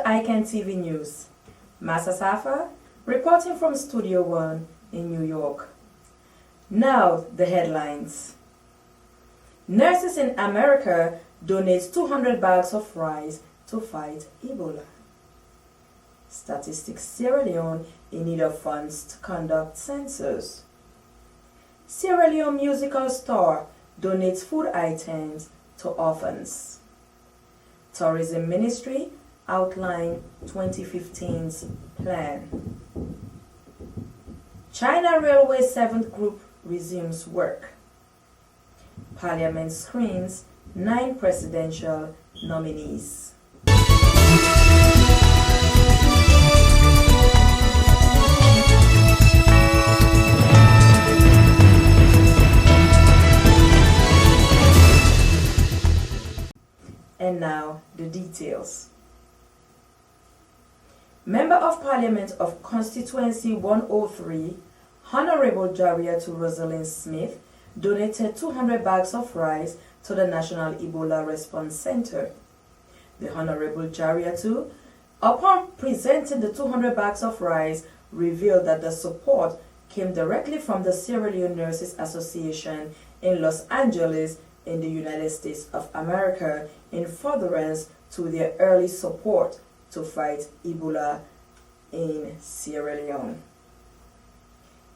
ICANN TV News. Massah Saffa, reporting from Studio One in New York. Now, the headlines. Nurses in America donate 200 bags of rice to fight Ebola. Statistics Sierra Leone in need of funds to conduct census. Sierra Leone musical star donates food items to orphans. Tourism Ministry outline 2015's plan. China Railway 7th Group resumes work. Parliament screens 9 presidential nominees. And now, the details. Member of Parliament of Constituency 103, Honorable Jariatu Rosalind Smith, donated 200 bags of rice to the National Ebola Response Center. The Honorable Jariatu, upon presenting the 200 bags of rice, revealed that the support came directly from the Sierra Leone Nurses Association in Los Angeles in the United States of America in furtherance to their early support to fight Ebola in Sierra Leone.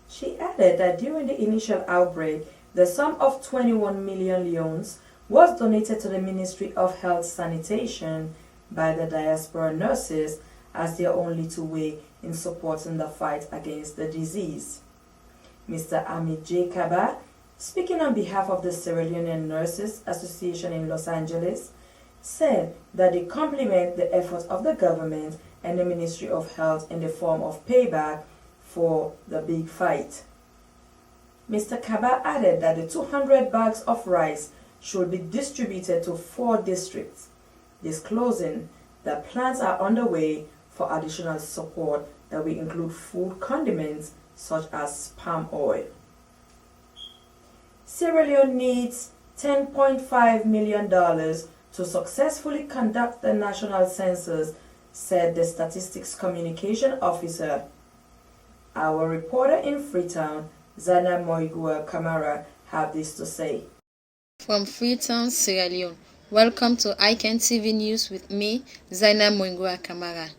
She added that during the initial outbreak, the sum of 21 million leones was donated to the Ministry of Health Sanitation by the diaspora nurses as their only two-way in supporting the fight against the disease. Mr. Amit J. Kaba, speaking on behalf of the Sierra Leonean Nurses Association in Los Angeles, said that they compliment the efforts of the government and the Ministry of Health in the form of payback for the big fight. Mr. Kaba added that the 200 bags of rice should be distributed to 4 districts, disclosing that plans are underway for additional support that will include food condiments such as palm oil. Sierra Leone needs $10.5 million to successfully conduct the national census, said the Statistics Communication Officer. Our reporter in Freetown, Zana Moigua Kamara, have this to say. From Freetown, Sierra Leone, welcome to ICANN TV News with me, Zaina Moigua Kamara.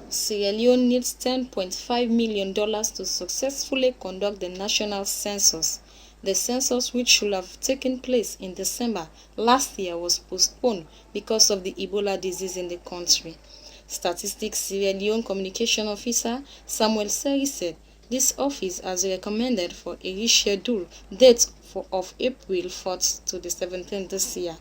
Sierra Leone needs $10.5 million to successfully conduct the national census. The census, which should have taken place in December last year, was postponed because of the Ebola disease in the country. Statistics Sierra Leone Communication Officer Samuel Seri said this office has recommended for a rescheduled date of April 4th to the 17th this year.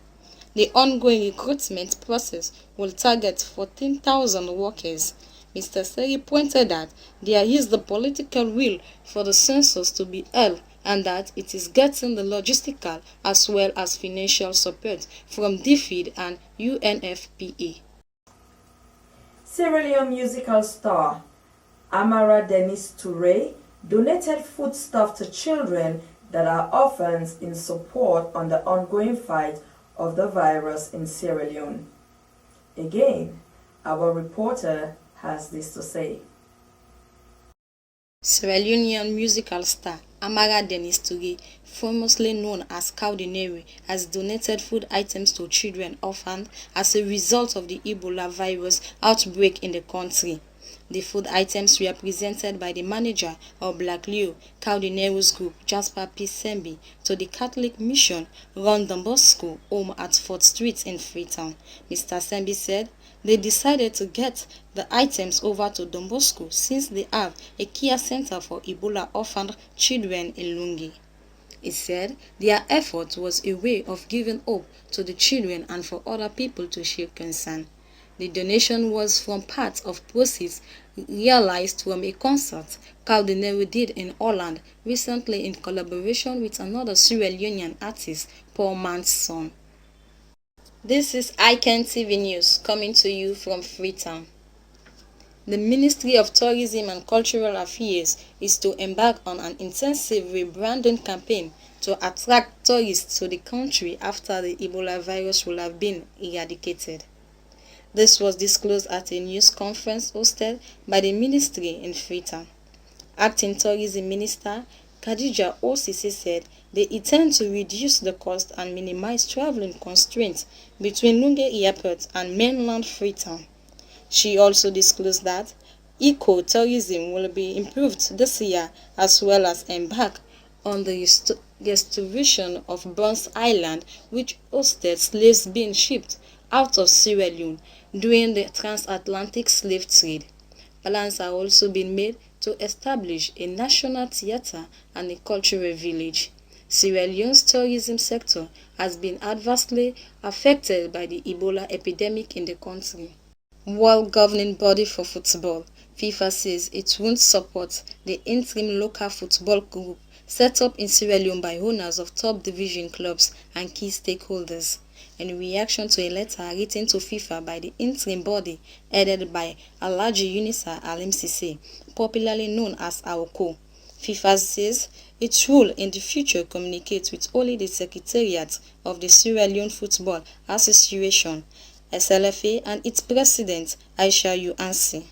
The ongoing recruitment process will target 14,000 workers. Mr. Seri pointed that there is the political will for the census to be held and that it is getting the logistical as well as financial support from DFID and UNFPA. Sierra Leone musical star Amara Dennis Toure donated foodstuff to children that are orphans in support on the ongoing fight of the virus in Sierra Leone. Again, our reporter has this to say. Sierra Leonean musical star Amara Dennis Toure, famously known as Conteh, has donated food items to children orphaned as a result of the Ebola virus outbreak in the country. The food items were presented by the manager of Black Leo, Conteh's group, Jasper P. Sembi, to the Catholic Mission run Don Bosco home at 4th Street in Freetown. Mr. Sembi said they decided to get the items over to Don Bosco since they have a care center for Ebola orphaned children in Lungi. He said their effort was a way of giving hope to the children and for other people to show concern. The donation was from part of proceeds realized from a concert Conteh did in Holland recently in collaboration with another Sierra Leonean artist, Paul Man's son. This is ICANN TV News coming to you from Freetown. The Ministry of Tourism and Cultural Affairs is to embark on an intensive rebranding campaign to attract tourists to the country after the Ebola virus will have been eradicated. This was disclosed at a news conference hosted by the ministry in Freetown. Acting Tourism Minister Khadija Osisi said they intend to reduce the cost and minimize traveling constraints between Lunge Airport and mainland Freetown. She also disclosed that eco-tourism will be improved this year as well as embark on the restoration of Bronze Island, which hosted slaves being shipped out of Sierra Leone during the transatlantic slave trade. Plans are also being made to establish a national theatre and a cultural village. Sierra Leone's tourism sector has been adversely affected by the Ebola epidemic in the country. World Governing Body for Football, FIFA says it won't support the interim local football group set up in Sierra Leone by owners of top division clubs and key stakeholders. In reaction to a letter written to FIFA by the interim body headed by Alhaji Yunusa Alim Sise, popularly known as AOKO, FIFA says its rule in the future communicates with only the Secretariat of the Sierra Leone Football Association, SLFA, and its president, Aisha Yuansi.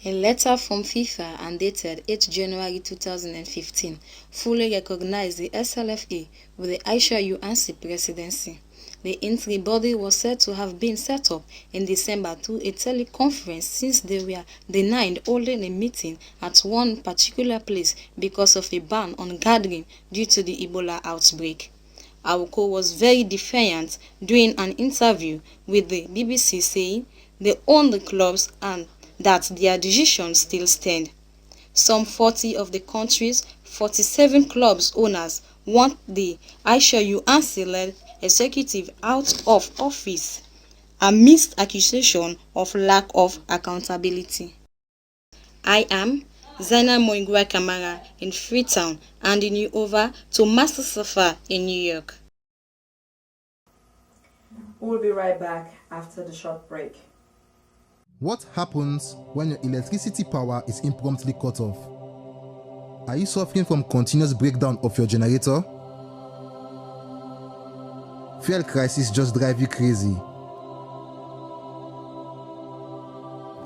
A letter from FIFA and dated 8 January 2015 fully recognized the SLFA with the Aisha Yuansi presidency. The interim body was said to have been set up in December through a teleconference since they were denied holding a meeting at one particular place because of a ban on gathering due to the Ebola outbreak. Awoko was very defiant during an interview with the BBC, saying they own the clubs and that their decisions still stand. Some 40 of the country's 47 clubs owners want the Aisha Yuansi-led executive out of office amidst accusation of lack of accountability. I am Zaina Moingua Kamara in Freetown, handing you over to Massah Saffa in New York. We'll be right back after the short break. What happens when your electricity power is impromptu cut off? Are you suffering from continuous breakdown of your generator? Fuel crisis just drive you crazy.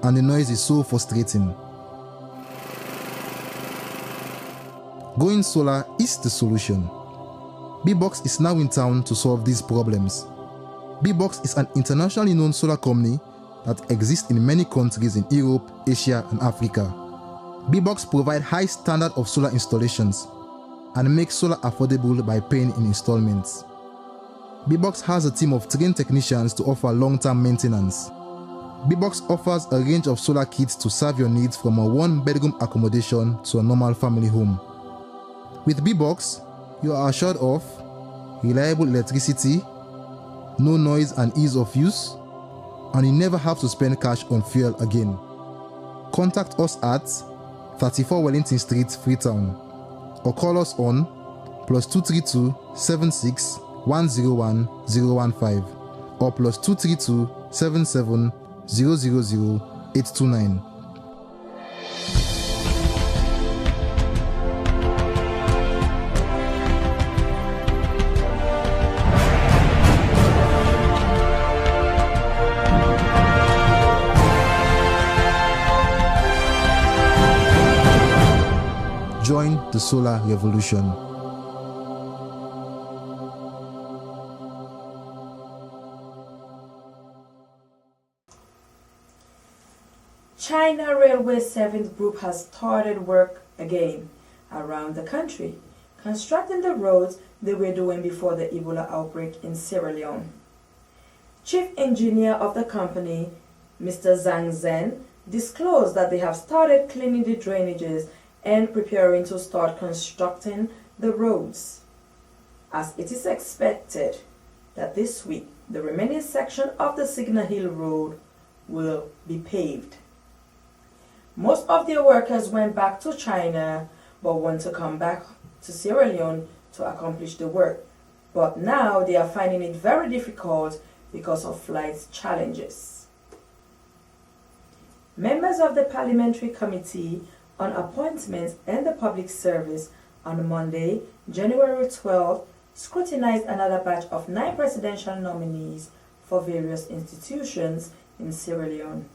And the noise is so frustrating. Going solar is the solution. B-Box is now in town to solve these problems. B-Box is an internationally known solar company that exists in many countries in Europe, Asia, and Africa. B-Box provide high standard of solar installations and make solar affordable by paying in installments. B-Box has a team of trained technicians to offer long-term maintenance. B-Box offers a range of solar kits to serve your needs from a one-bedroom accommodation to a normal family home. With B-Box, you are assured of reliable electricity, no noise and ease of use, and you never have to spend cash on fuel again. Contact us at 34 Wellington Street, Freetown, or call us on +232 76 101 015 or +232 77 000 829. Join the solar revolution. China Railway 7th Group has started work again around the country, constructing the roads they were doing before the Ebola outbreak in Sierra Leone. Chief engineer of the company, Mr. Zhang Zhen, disclosed that they have started cleaning the drainages and preparing to start constructing the roads, as it is expected that this week the remaining section of the Signal Hill Road will be paved. Most of their workers went back to China but want to come back to Sierra Leone to accomplish the work, but now they are finding it very difficult because of flight challenges. Members of the Parliamentary Committee on Appointments and the Public Service on Monday, January 12, scrutinized another batch of 9 presidential nominees for various institutions in Sierra Leone.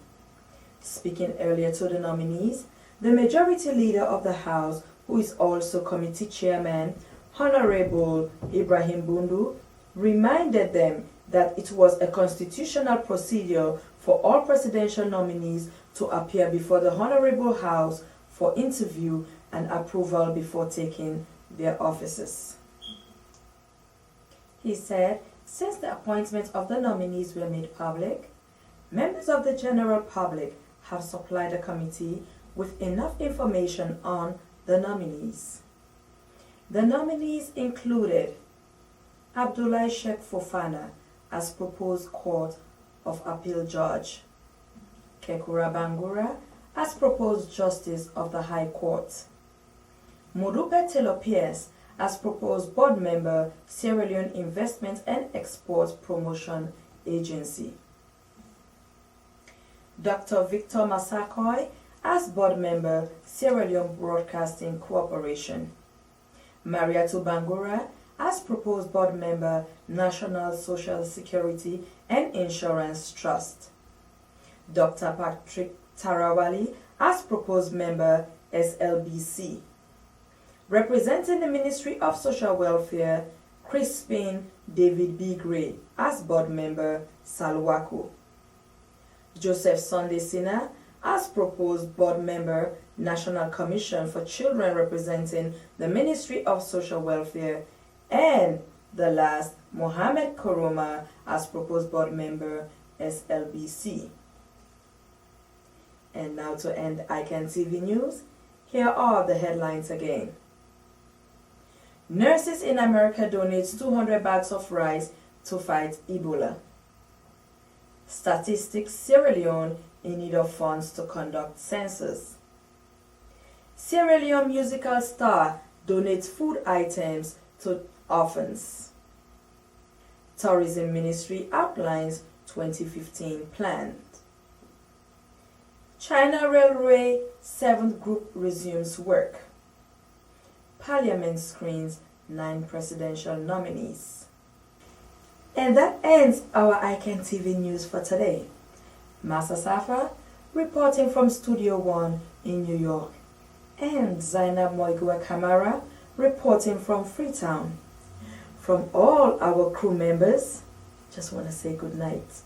Speaking earlier to the nominees, the Majority Leader of the House, who is also Committee Chairman, Honorable Ibrahim Bundu, reminded them that it was a constitutional procedure for all presidential nominees to appear before the Honorable House for interview and approval before taking their offices. He said, since the appointments of the nominees were made public, members of the general public have supplied the committee with enough information on the nominees. The nominees included Abdoulaye Sheikh Fofana as proposed Court of Appeal Judge, Kekura Bangura as proposed Justice of the High Court, Modupe Telo-Pierce as proposed Board Member, Sierra Leone Investment and Export Promotion Agency, Dr. Victor Massah as Board Member, Sierra Leone Broadcasting Corporation, Mariatu Bangura as proposed Board Member, National Social Security and Insurance Trust, Dr. Patrick Tarawali as proposed Member, SLBC, representing the Ministry of Social Welfare, Crispin David B. Gray as Board Member, Salwako, Joseph Sunday Sina as proposed Board Member, National Commission for Children, representing the Ministry of Social Welfare, and the last, Mohamed Koroma as proposed Board Member, SLBC. And now to end ICANN TV News, here are the headlines again. Nurses in America donates 200 bags of rice to fight Ebola. Statistics: Sierra Leone in need of funds to conduct census. Sierra Leone musical star donates food items to orphans. Tourism Ministry outlines 2015 plan. China Railway 7th Group resumes work. Parliament screens 9 presidential nominees. And that ends our ICANN TV News for today. Massah Saffa reporting from Studio 1 in New York, and Zainab Moigua Kamara reporting from Freetown. From all our crew members, just want to say good night.